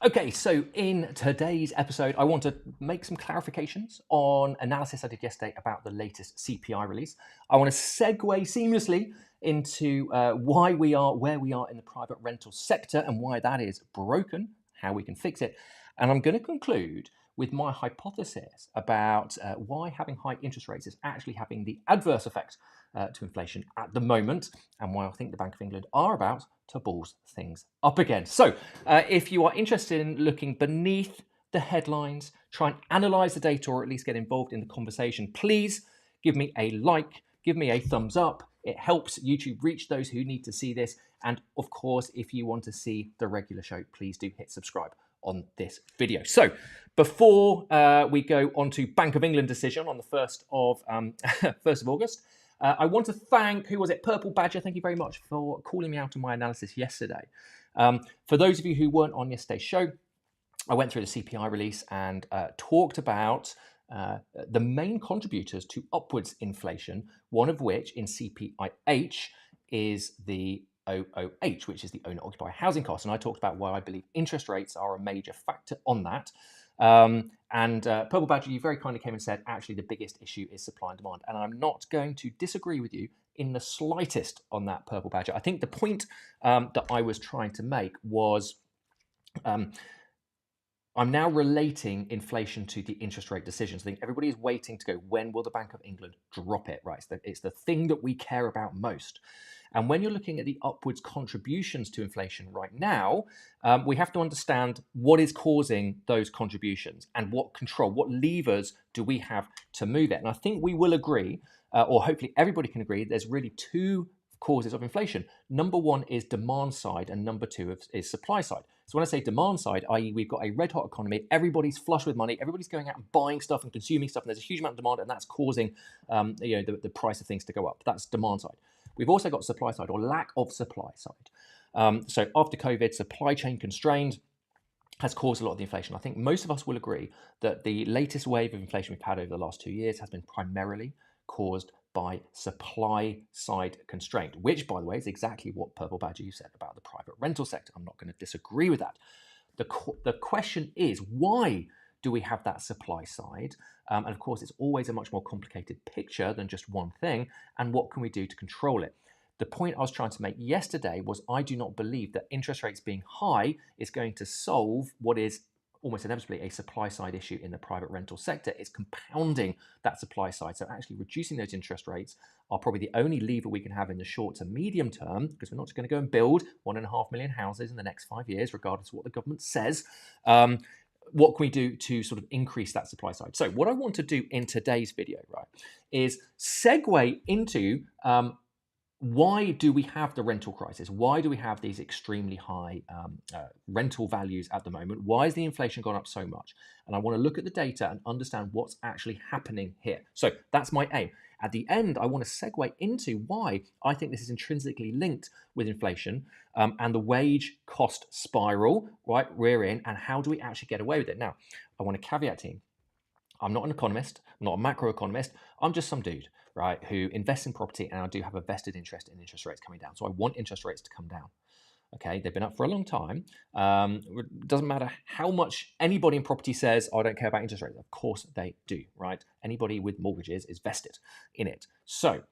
Okay, so in today's episode, I want to make some clarifications on analysis I did yesterday about the latest CPI release. I want to segue seamlessly into why we are where we are in the private rental sector and why that is broken, how we can fix it. And I'm going to conclude with my hypothesis about why having high interest rates is actually having the adverse effect to inflation at the moment, and why I think the Bank of England are about to balls things up again. So, if you are interested in looking beneath the headlines, try and analyze the data, or at least get involved in the conversation, please give me a like, give me a thumbs up. It helps YouTube reach those who need to see this. And of course, if you want to see the regular show, please do hit subscribe on this video. So before we go on to Bank of England decision on the 1st of 1st of August, I want to thank, who was it? Purple Badger. Thank you very much for calling me out on my analysis yesterday. For those of you who weren't on yesterday's show, I went through the CPI release and talked about the main contributors to upwards inflation, one of which in CPIH is the OOH, which is the owner-occupier housing cost. And I talked about why I believe interest rates are a major factor on that. Purple Badger, you very kindly came and said, actually, the biggest issue is supply and demand. And I'm not going to disagree with you in the slightest on that, Purple Badger. I think the point that I was trying to make was I'm now relating inflation to the interest rate decisions. I think everybody is waiting to go, when will the Bank of England drop it, right? It's the thing that we care about most. And when you're looking at the upwards contributions to inflation right now, we have to understand what is causing those contributions and what levers do we have to move it. And I think we will agree, or hopefully everybody can agree, there's really two causes of inflation. Number one is demand side, and number two is supply side. So when I say demand side, i.e. we've got a red hot economy, everybody's flush with money, everybody's going out and buying stuff and consuming stuff, and there's a huge amount of demand, and that's causing the price of things to go up. That's demand side. We've also got supply side, or lack of supply side. So after COVID, supply chain constrained has caused a lot of the inflation. I think most of us will agree that the latest wave of inflation we've had over the last 2 years has been primarily caused by supply side constraint, which, by the way, is exactly what Purple Badger you said about the private rental sector. I'm not going to disagree with that. The question is, why do we have that supply side? And of course, it's always a much more complicated picture than just one thing. And what can we do to control it? The point I was trying to make yesterday was I do not believe that interest rates being high is going to solve what is almost inevitably a supply side issue in the private rental sector. It's compounding that supply side. So actually reducing those interest rates are probably the only lever we can have in the short to medium term, because we're not just going to go and build 1.5 million houses in the next 5 years, regardless of what the government says. What can we do to sort of increase that supply side? So what I want to do in today's video, right, is segue into why do we have the rental crisis? Why do we have these extremely high rental values at the moment? Why has the inflation gone up so much? And I want to look at the data and understand what's actually happening here. So that's my aim. At the end, I want to segue into why I think this is intrinsically linked with inflation and the wage cost spiral, right, we're in, and how do we actually get away with it? Now, I want to caveat, team, I'm not an economist, I'm not a macroeconomist, I'm just some dude, right, who invests in property, and I do have a vested interest in interest rates coming down. So I want interest rates to come down. Okay, they've been up for a long time. It doesn't matter how much anybody in property says, I don't care about interest rates. Of course they do, right? Anybody with mortgages is vested in it. So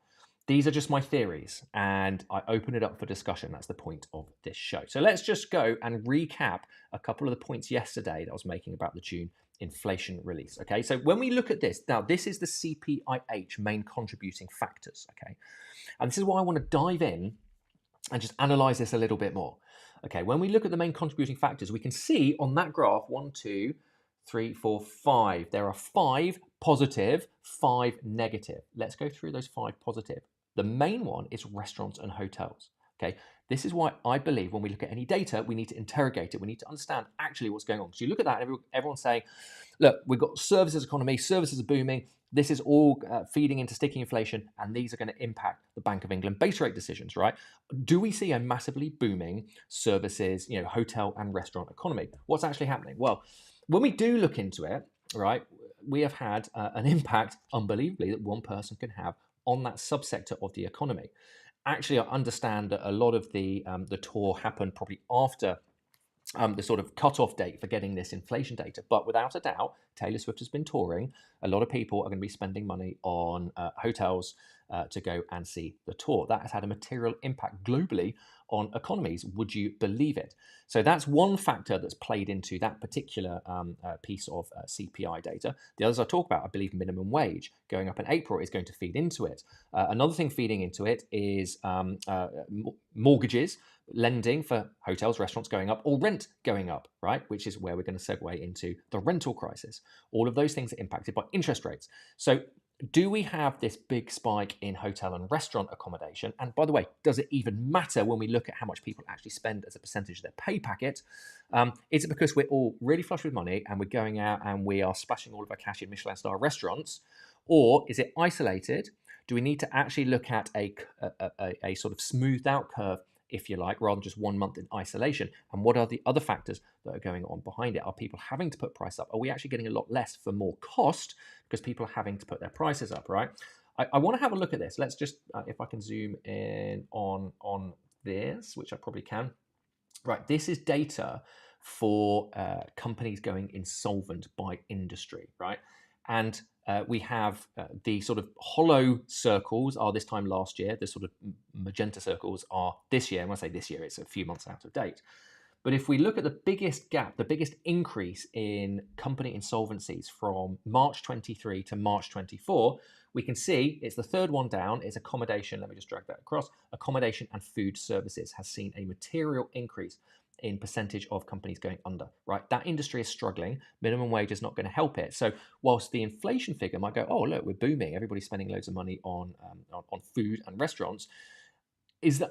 these are just my theories, and I open it up for discussion. That's the point of this show. So let's just go and recap a couple of the points yesterday that I was making about the June inflation release. Okay, so when we look at this, now this is the CPIH main contributing factors. Okay, and this is why I want to dive in and just analyze this a little bit more. Okay, when we look at the main contributing factors, we can see on that graph 1, 2, 3, 4, 5. There are 5 positive, 5 negative. Let's go through those 5 positive. The main one is restaurants and hotels. Okay, this is why I believe when we look at any data, we need to interrogate it. We need to understand actually what's going on. So you look at that, and everyone's saying, look, we've got services economy, services are booming. This is all feeding into sticky inflation, and these are going to impact the Bank of England base rate decisions, right? Do we see a massively booming services, hotel and restaurant economy? What's actually happening? Well, when we do look into it, right, we have had an impact, unbelievably, that one person can have on that subsector of the economy. Actually, I understand that a lot of the tour happened probably after the sort of cut-off date for getting this inflation data. But without a doubt, Taylor Swift has been touring. A lot of people are going to be spending money on hotels to go and see the tour. That has had a material impact globally on economies. Would you believe it? So that's one factor that's played into that particular piece of CPI data. The others I talk about, I believe minimum wage going up in April is going to feed into it. Another thing feeding into it is mortgages, lending for hotels, restaurants going up, or rent going up, right? Which is where we're going to segue into the rental crisis. All of those things are impacted by interest rates. So do we have this big spike in hotel and restaurant accommodation? And by the way, does it even matter when we look at how much people actually spend as a percentage of their pay packet? Is it because we're all really flush with money and we're going out and we are splashing all of our cash in Michelin star restaurants? Or is it isolated? Do we need to actually look at a sort of smoothed out curve, if you like, rather than just 1 month in isolation? And what are the other factors that are going on behind it? Are people having to put price up? Are we actually getting a lot less for more cost because people are having to put their prices up, right? I want to have a look at this. Let's just, if I can zoom in on this, which I probably can. Right, this is data for companies going insolvent by industry, right? And we have the sort of hollow circles are this time last year. The sort of magenta circles are this year. And when I say this year, it's a few months out of date. But if we look at the biggest gap, the biggest increase in company insolvencies from March 23 to March 24, we can see it's the third one down. It's accommodation. Let me just drag that across. Accommodation and food services has seen a material increase in percentage of companies going under, right? That industry is struggling. Minimum wage is not going to help it. So whilst the inflation figure might go, oh, look, we're booming. Everybody's spending loads of money on food and restaurants.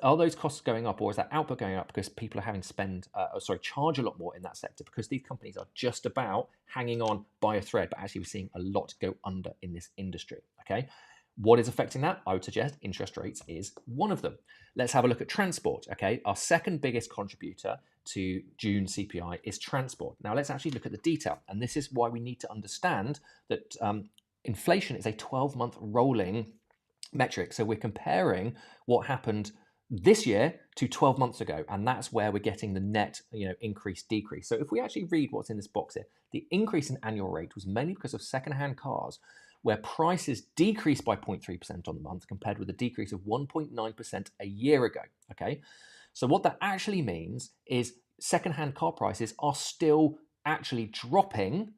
Are those costs going up, or is that output going up because people are having to charge a lot more in that sector because these companies are just about hanging on by a thread, but actually we're seeing a lot go under in this industry, okay? What is affecting that? I would suggest interest rates is one of them. Let's have a look at transport, okay? Our second biggest contributor to June CPI is transport. Now let's actually look at the detail, and this is why we need to understand that inflation is a 12-month rolling metric. So we're comparing what happened this year to 12 months ago, and that's where we're getting the net, increase, decrease. So if we actually read what's in this box here, the increase in annual rate was mainly because of second-hand cars, where prices decreased by 0.3% on the month compared with a decrease of 1.9% a year ago, okay? So what that actually means is second-hand car prices are still actually dropping,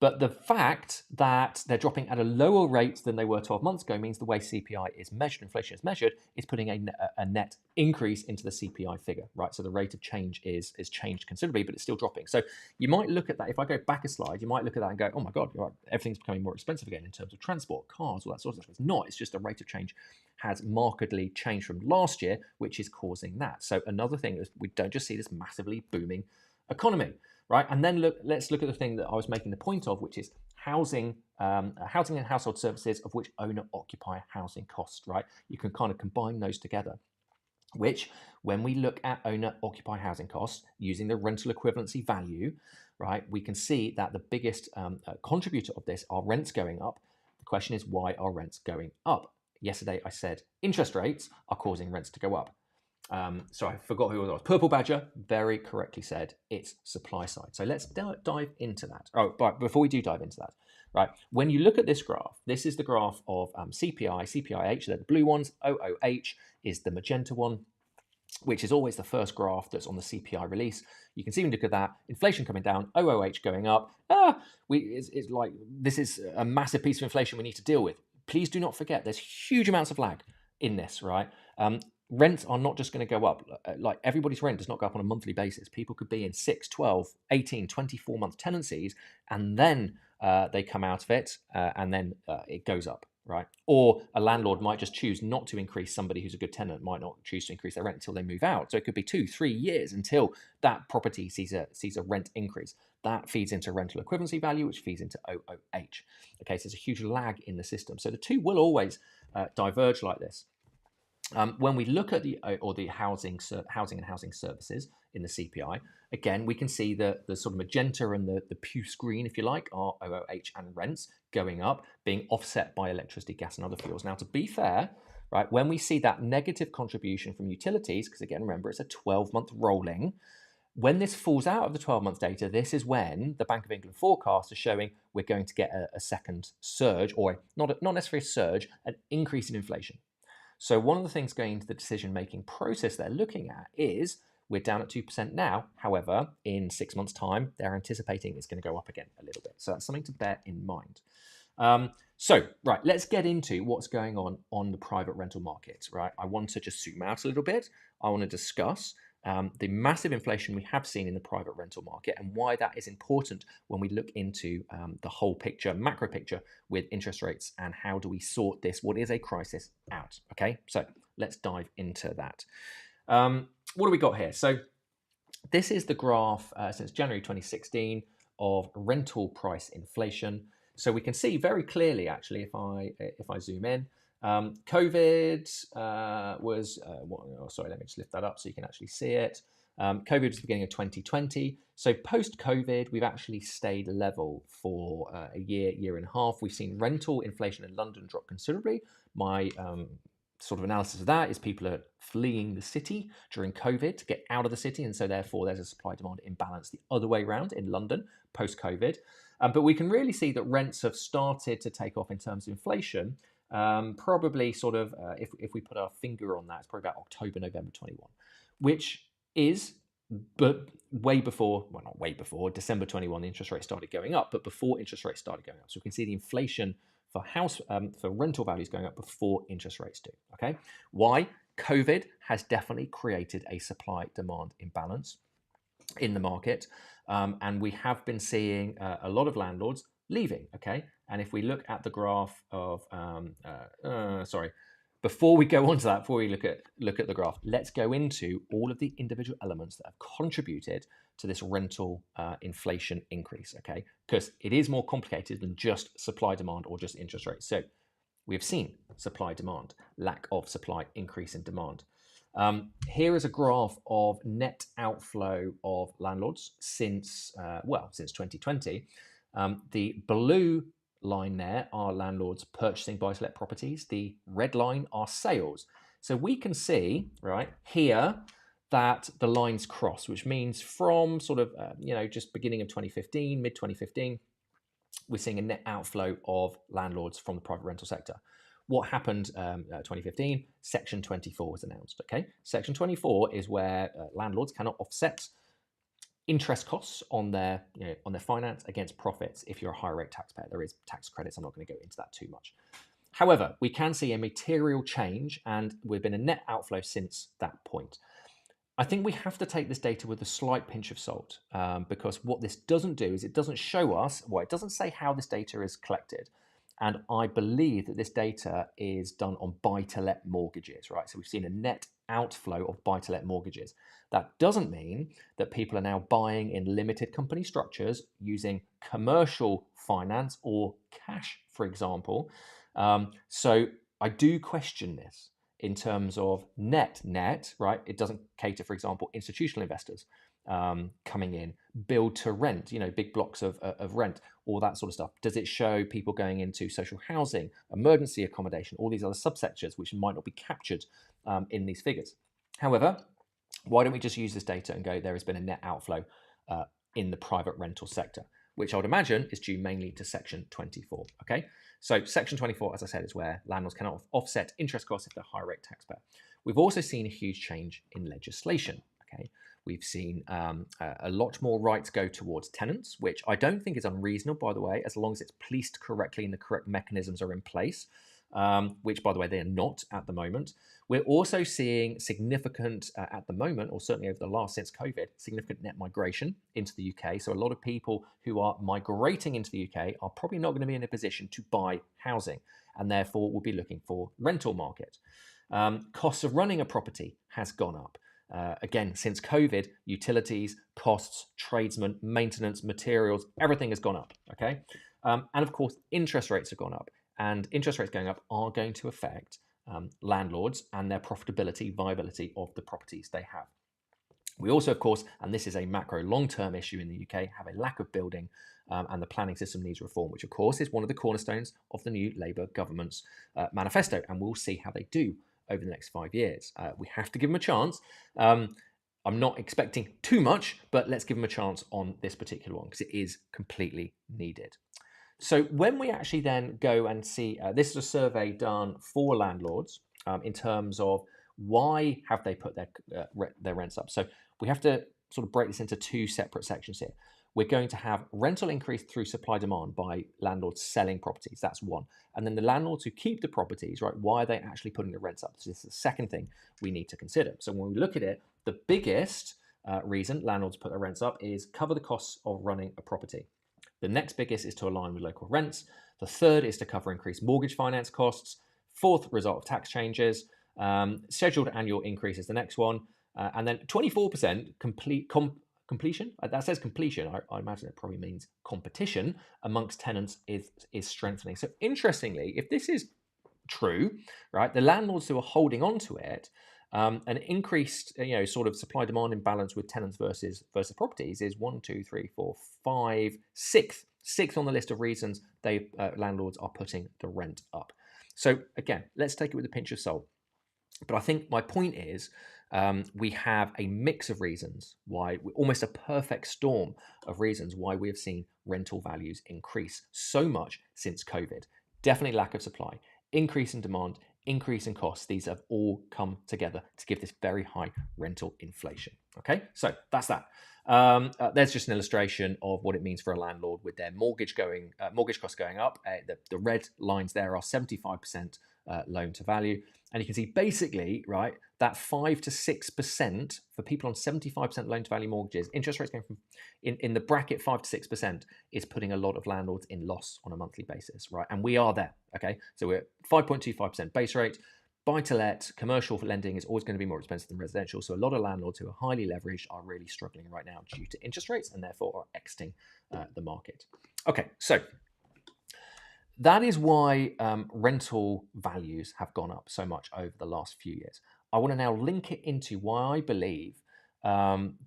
but the fact that they're dropping at a lower rate than they were 12 months ago means the way CPI is measured, inflation is measured, is putting a net increase into the CPI figure, right? So the rate of change is changed considerably, but it's still dropping. So you might look at that. If I go back a slide, you might look at that and go, oh my God, everything's becoming more expensive again in terms of transport, cars, all that sort of stuff. It's not. It's just the rate of change has markedly changed from last year, which is causing that. So another thing is we don't just see this massively booming economy. Right, and then let's look at the thing that I was making the point of, which is housing and household services, of which owner-occupier housing costs. Right, you can kind of combine those together. Which, when we look at owner-occupier housing costs using the rental equivalency value, right, we can see that the biggest contributor of this are rents going up. The question is, why are rents going up? Yesterday, I said interest rates are causing rents to go up. So I forgot who it was. Purple Badger very correctly said it's supply side. So let's dive into that. Oh, but before we do dive into that, right? When you look at this graph, this is the graph of CPI, CPIH. They're the blue ones. OOH is the magenta one, which is always the first graph that's on the CPI release. You can see when you look at that, inflation coming down, OOH going up. It's like this is a massive piece of inflation we need to deal with. Please do not forget there's huge amounts of lag in this, right? Rents are not just going to go up. Like everybody's rent does not go up on a monthly basis. People could be in 6, 12, 18, 24 month tenancies, and then they come out of it and then it goes up, right? Or a landlord might just choose not to increase. Somebody who's a good tenant might not choose to increase their rent until they move out. So it could be 2, 3 years until that property sees a rent increase. That feeds into rental equivalency value, which feeds into OOH. Okay, so there's a huge lag in the system. So the two will always diverge like this. When we look at the housing and housing services in the CPI, again, we can see the sort of magenta and the puce green, if you like, are OOH and rents going up, being offset by electricity, gas, and other fuels. Now, to be fair, right, when we see that negative contribution from utilities, because again, remember, it's a 12-month rolling, When this falls out of the 12-month data, this is when the Bank of England forecasts are showing we're going to get a second surge, or not necessarily a surge, an increase in inflation. So one of the things going into the decision-making process they're looking at is we're down at 2% now. However, in 6 months' time, they're anticipating it's going to go up again a little bit. So that's something to bear in mind. Right, let's get into what's going on the private rental market, right? I want to just zoom out a little bit. I want to discuss the massive inflation we have seen in the private rental market and why that is important when we look into the whole picture, macro picture with interest rates and how do we sort this, what is a crisis, out, okay? So let's dive into that. What do we got here? So this is the graph since January 2016 of rental price inflation. So we can see very clearly, actually, if I zoom in, COVID was, sorry, let me just lift that up so you can actually see it. COVID was the beginning of 2020. So post-COVID, we've actually stayed level for a year and a half. We've seen rental inflation in London drop considerably. My sort of analysis of that is people are fleeing the city during COVID to get out of the city, and so therefore there's a supply-demand imbalance the other way around in London post-COVID. But we can really see that rents have started to take off in terms of inflation, probably sort of, if we put our finger on that, it's probably about October, November 21, which is but way before, well, not way before, December 21, the interest rate started going up, but before interest rates started going up. So we can see the inflation for for rental values going up before interest rates do, okay? Why? COVID has definitely created a supply-demand imbalance in the market, and we have been seeing a lot of landlords leaving, okay? And if we look at the graph of, before we go on to that, before we look at the graph, let's go into all of the individual elements that have contributed to this rental inflation increase, okay? Because it is more complicated than just supply demand or just interest rates. So we've seen supply demand, lack of supply, increase in demand. Here is a graph of net outflow of landlords since 2020. The blue line there are landlords purchasing buy-to-let properties. The red line are sales. So we can see right here that the lines cross, which means from sort of just beginning of 2015, mid 2015, we're seeing a net outflow of landlords from the private rental sector. What happened 2015? Section 24 was announced, okay? Section 24 is where landlords cannot offset interest costs on their finance against profits if you're a higher rate taxpayer. There is tax credits. I'm not going to go into that too much. However, we can see a material change, and we've been a net outflow since that point. I think we have to take this data with a slight pinch of salt, because what this doesn't do is it doesn't show us, it doesn't say how this data is collected. And I believe that this data is done on buy-to-let mortgages, right? So we've seen a net outflow of buy-to-let mortgages. That doesn't mean that people are now buying in limited company structures using commercial finance or cash, for example. So I do question this in terms of net, right? It doesn't cater, for example, institutional investors coming in, build to rent, big blocks of rent, all that sort of stuff. Does it show people going into social housing, emergency accommodation, all these other subsectors which might not be captured in these figures? However, why don't we just use this data and go, there has been a net outflow in the private rental sector, which I would imagine is due mainly to Section 24, okay? So Section 24, as I said, is where landlords cannot offset interest costs if they're high rate taxpayer. We've also seen a huge change in legislation, okay? We've seen a lot more rights go towards tenants, which I don't think is unreasonable, by the way, as long as it's policed correctly and the correct mechanisms are in place, which, by the way, they are not at the moment. We're also seeing significant, at the moment, or certainly over the last, since COVID, significant net migration into the UK. So a lot of people who are migrating into the UK are probably not going to be in a position to buy housing, and therefore will be looking for rental market. Costs of running a property has gone up. Again, since COVID, utilities, costs, tradesmen, maintenance, materials, everything has gone up, okay? And of course, interest rates have gone up. And interest rates going up are going to affect landlords and their profitability, viability of the properties they have. We also, of course, and this is a macro long-term issue in the UK, have a lack of building and the planning system needs reform, which of course is one of the cornerstones of the new Labour government's manifesto. And we'll see how they do over the next 5 years. We have to give them a chance. I'm not expecting too much, but let's give them a chance on this particular one because it is completely needed. So when we actually then go and see, this is a survey done for landlords in terms of why have they put their rents up. So we have to sort of break this into two separate sections here. We're going to have rental increase through supply demand by landlords selling properties. That's one. And then the landlords who keep the properties, right, why are they actually putting the rents up? So this is the second thing we need to consider. So when we look at it, the biggest reason landlords put their rents up is cover the costs of running a property. The next biggest is to align with local rents. The third is to cover increased mortgage finance costs. Fourth, result of tax changes. Scheduled annual increase is the next one. And then 24% completion. That says completion. I imagine it probably means competition amongst tenants is strengthening. So interestingly, if this is true, right, the landlords who are holding on to it, an increased, sort of supply demand imbalance with tenants versus properties is 1, 2, 3, 4, 5, sixth on the list of reasons landlords are putting the rent up. So again, let's take it with a pinch of salt. But I think my point is we have a mix of reasons why, almost a perfect storm of reasons why we have seen rental values increase so much since COVID. Definitely lack of supply, increase in demand, increase in costs. These have all come together to give this very high rental inflation. Okay, so that's that. There's just an illustration of what it means for a landlord with their mortgage costs going up. The red lines there are 75% loan to value, and you can see basically, right, that 5 to 6% for people on 75% loan to value mortgages, interest rates going from in the bracket 5 to 6% is putting a lot of landlords in loss on a monthly basis, right? And we are there. Okay, so we're at 5.25% base rate. Buy-to-let, commercial lending is always going to be more expensive than residential. So a lot of landlords who are highly leveraged are really struggling right now due to interest rates and therefore are exiting the market. Okay, so that is why rental values have gone up so much over the last few years. I want to now link it into why I believe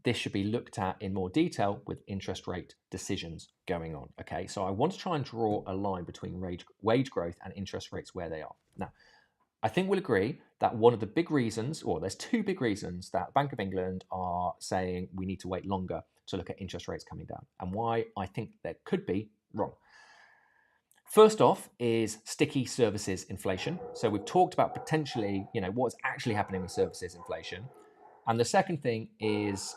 this should be looked at in more detail with interest rate decisions going on. Okay, so I want to try and draw a line between wage growth and interest rates where they are. Now, I think we'll agree that one of the big reasons, or there's two big reasons that Bank of England are saying we need to wait longer to look at interest rates coming down, and why I think that could be wrong. First off is sticky services inflation. So we've talked about potentially, what's actually happening with services inflation. And the second thing is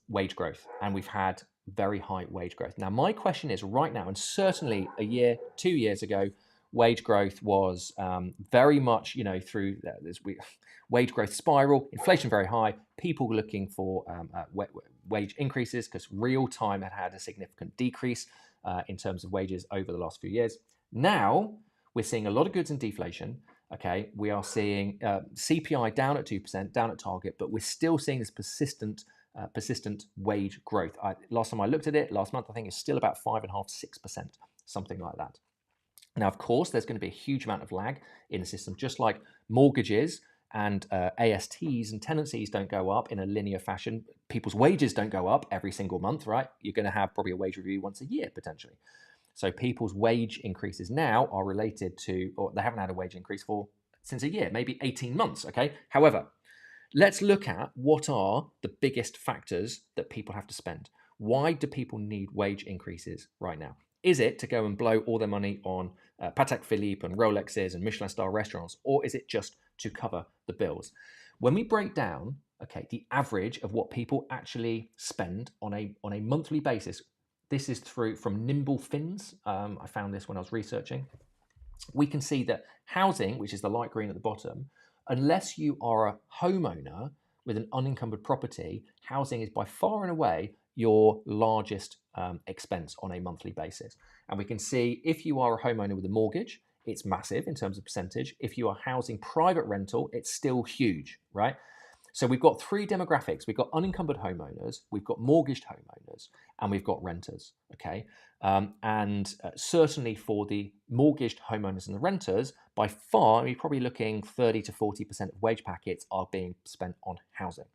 wage growth. And we've had very high wage growth. Now, my question is right now, and certainly a year, 2 years ago, wage growth was very much, through this wage growth spiral, inflation very high, people looking for wage increases because real time had a significant decrease in terms of wages over the last few years. Now we're seeing a lot of goods in deflation. Okay, we are seeing CPI down at 2%, down at target, but we're still seeing this persistent wage growth. Last time I looked at it, last month, I think it's still about 5.5%, 6%, something like that. Now, of course, there's going to be a huge amount of lag in the system, just like mortgages and ASTs and tenancies don't go up in a linear fashion. People's wages don't go up every single month, right? You're going to have probably a wage review once a year, potentially. So people's wage increases now are related to, or they haven't had a wage increase since a year, maybe 18 months, okay? However, let's look at what are the biggest factors that people have to spend. Why do people need wage increases right now? Is it to go and blow all their money on Patek Philippe and Rolexes and Michelin star restaurants, or is it just to cover the bills? When we break down, okay, the average of what people actually spend on a monthly basis, this is from Nimble Fins. I found this when I was researching. We can see that housing, which is the light green at the bottom, unless you are a homeowner with an unencumbered property, housing is by far and away your largest expense on a monthly basis. And we can see if you are a homeowner with a mortgage, it's massive in terms of percentage. If you are housing private rental, it's still huge, right? So we've got three demographics. We've got unencumbered homeowners, we've got mortgaged homeowners, and we've got renters, okay? Certainly for the mortgaged homeowners and the renters, by far, you're probably looking 30 to 40% of wage packets are being spent on housing.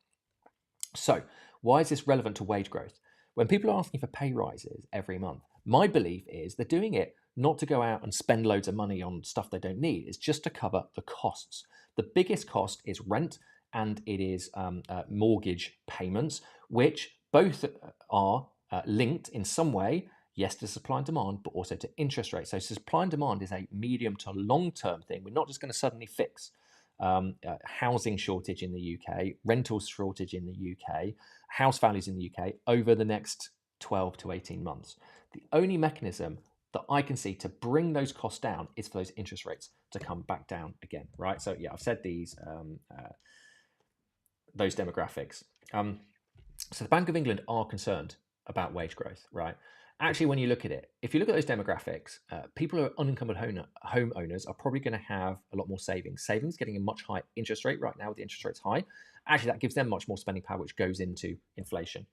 So why is this relevant to wage growth? When people are asking for pay rises every month, my belief is they're doing it not to go out and spend loads of money on stuff they don't need. It's just to cover the costs. The biggest cost is rent and it is mortgage payments, which both are linked in some way, yes, to supply and demand, but also to interest rates. So supply and demand is a medium to long-term thing. We're not just going to suddenly fix housing shortage in the UK, rentals shortage in the UK, house values in the UK over the next 12 to 18 months. The only mechanism that I can see to bring those costs down is for those interest rates to come back down again, right? So yeah, I've said those demographics. So the Bank of England are concerned about wage growth, right? Actually, when you look at it, if you look at those demographics, people who are unencumbered homeowners are probably going to have a lot more savings. Savings getting a much higher interest rate right now with the interest rates high. Actually, that gives them much more spending power, which goes into inflation.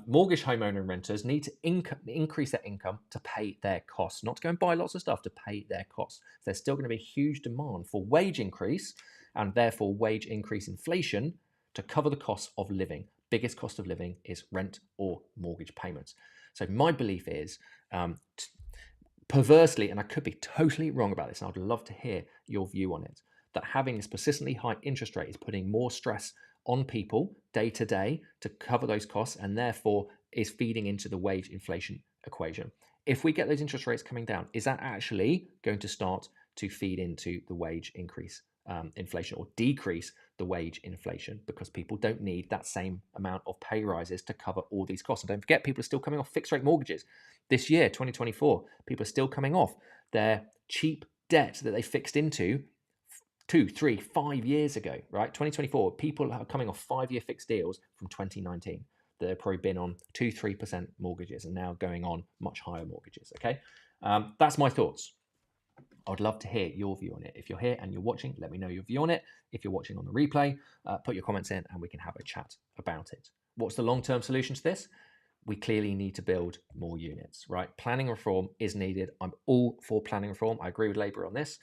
Mortgage homeowner and renters need to increase their income to pay their costs, not to go and buy lots of stuff, to pay their costs. So there's still going to be a huge demand for wage increase and therefore wage increase inflation to cover the cost of living. Biggest cost of living is rent or mortgage payments. So my belief is, perversely, and I could be totally wrong about this, and I'd love to hear your view on it, that having this persistently high interest rate is putting more stress on people day to day to cover those costs, and therefore is feeding into the wage inflation equation. If we get those interest rates coming down, is that actually going to start to feed into the wage increase inflation, or decrease the wage inflation, because people don't need that same amount of pay rises to cover all these costs? And don't forget, people are still coming off fixed rate mortgages. This year, 2024, people are still coming off their cheap debt that they fixed into 2, 3, 5 years ago, right? 2024, people are coming off 5-year fixed deals from 2019 that have probably been on 2-3% mortgages and now going on much higher mortgages, okay? That's my thoughts. I'd love to hear your view on it. If you're here and you're watching, let me know your view on it. If you're watching on the replay, put your comments in and we can have a chat about it. What's the long-term solution to this? We clearly need to build more units, right? Planning reform is needed. I'm all for planning reform. I agree with Labour on this.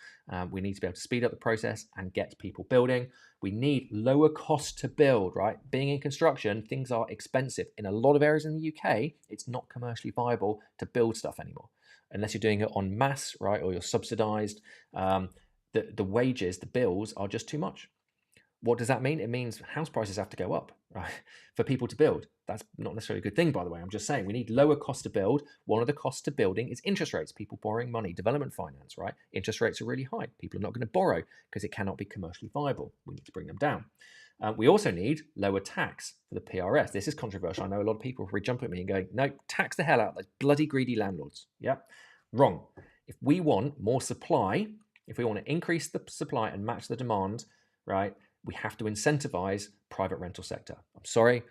We need to be able to speed up the process and get people building. We need lower cost to build, right? Being in construction, things are expensive. In a lot of areas in the UK, it's not commercially viable to build stuff anymore, unless you're doing it en masse, right? Or you're subsidised. The wages, the bills are just too much. What does that mean? It means house prices have to go up, right, for people to build. That's not necessarily a good thing, by the way. I'm just saying we need lower cost to build. One of the costs to building is interest rates, people borrowing money, development finance, right? Interest rates are really high. People are not going to borrow because it cannot be commercially viable. We need to bring them down. We also need lower tax for the PRS. This is controversial. I know a lot of people will jump at me and go, no, tax the hell out of those bloody greedy landlords. Yeah, wrong. If we want more supply, if we want to increase the supply and match the demand, right, we have to incentivize private rental sector. I'm sorry,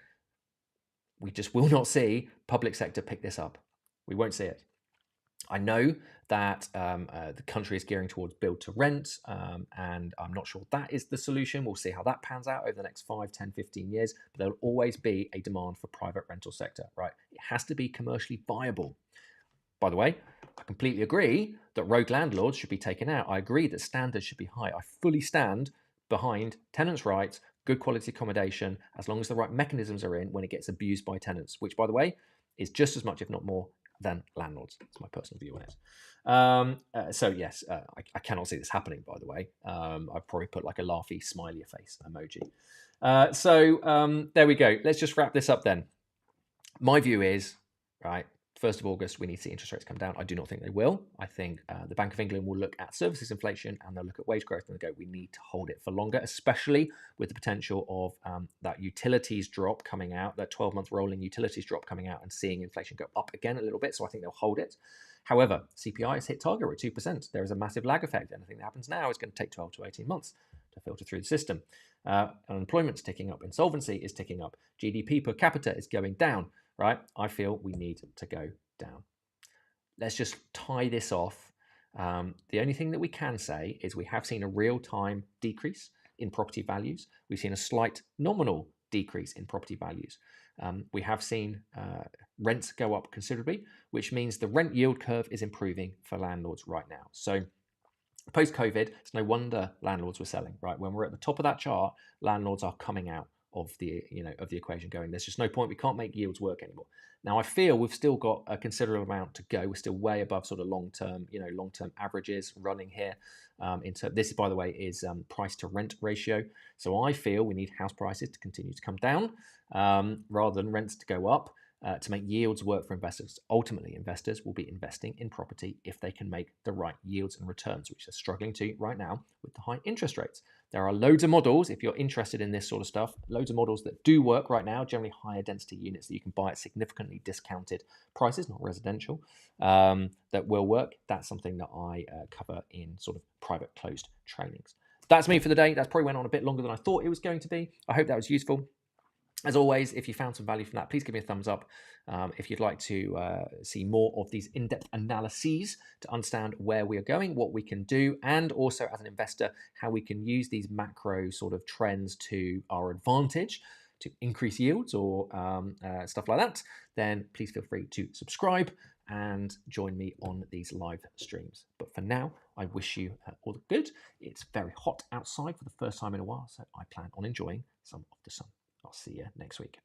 we just will not see public sector pick this up. We won't see it. I know that the country is gearing towards build to rent, and I'm not sure that is the solution. We'll see how that pans out over the next 5, 10, 15 years, but there'll always be a demand for private rental sector, right? It has to be commercially viable. By the way, I completely agree that rogue landlords should be taken out. I agree that standards should be high. I fully stand behind tenants' rights, good quality accommodation, as long as the right mechanisms are in when it gets abused by tenants, which, by the way, is just as much, if not more, than landlords. That's my personal view on it. So yes, I cannot see this happening, by the way. I'd probably put like a laughy smiley face emoji. So there we go. Let's just wrap this up then. My view is, right, 1st of August, we need to see interest rates come down. I do not think they will. I think the Bank of England will look at services inflation and they'll look at wage growth and they'll go, we need to hold it for longer, especially with the potential of that utilities drop coming out, that 12-month rolling utilities drop coming out and seeing inflation go up again a little bit. So I think they'll hold it. However, CPI has hit target at 2%. There is a massive lag effect. Anything that happens now is going to take 12 to 18 months to filter through the system. Unemployment's ticking up. Insolvency is ticking up. GDP per capita is going down. Right? I feel we need to go down. Let's just tie this off. The only thing that we can say is we have seen a real-time decrease in property values. We've seen a slight nominal decrease in property values. We have seen rents go up considerably, which means the rent yield curve is improving for landlords right now. So post-COVID, it's no wonder landlords were selling, right? When we're at the top of that chart, landlords are coming out of the equation going. There's just no point. We can't make yields work anymore. Now I feel we've still got a considerable amount to go. We're still way above sort of long-term averages running here. This, by the way, is price to rent ratio. So I feel we need house prices to continue to come down rather than rents to go up. To make yields work for investors. Ultimately, investors will be investing in property if they can make the right yields and returns, which they're struggling to right now with the high interest rates. There are loads of models, if you're interested in this sort of stuff, loads of models that do work right now, generally higher density units that you can buy at significantly discounted prices, not residential, that will work. That's something that I cover in sort of private closed trainings. That's me for the day. That's probably went on a bit longer than I thought it was going to be. I hope that was useful. As always, if you found some value from that, please give me a thumbs up. If you'd like to see more of these in-depth analyses to understand where we are going, what we can do, and also as an investor, how we can use these macro sort of trends to our advantage to increase yields or stuff like that, then please feel free to subscribe and join me on these live streams. But for now, I wish you all the good. It's very hot outside for the first time in a while, so I plan on enjoying some of the sun. I'll see you next week.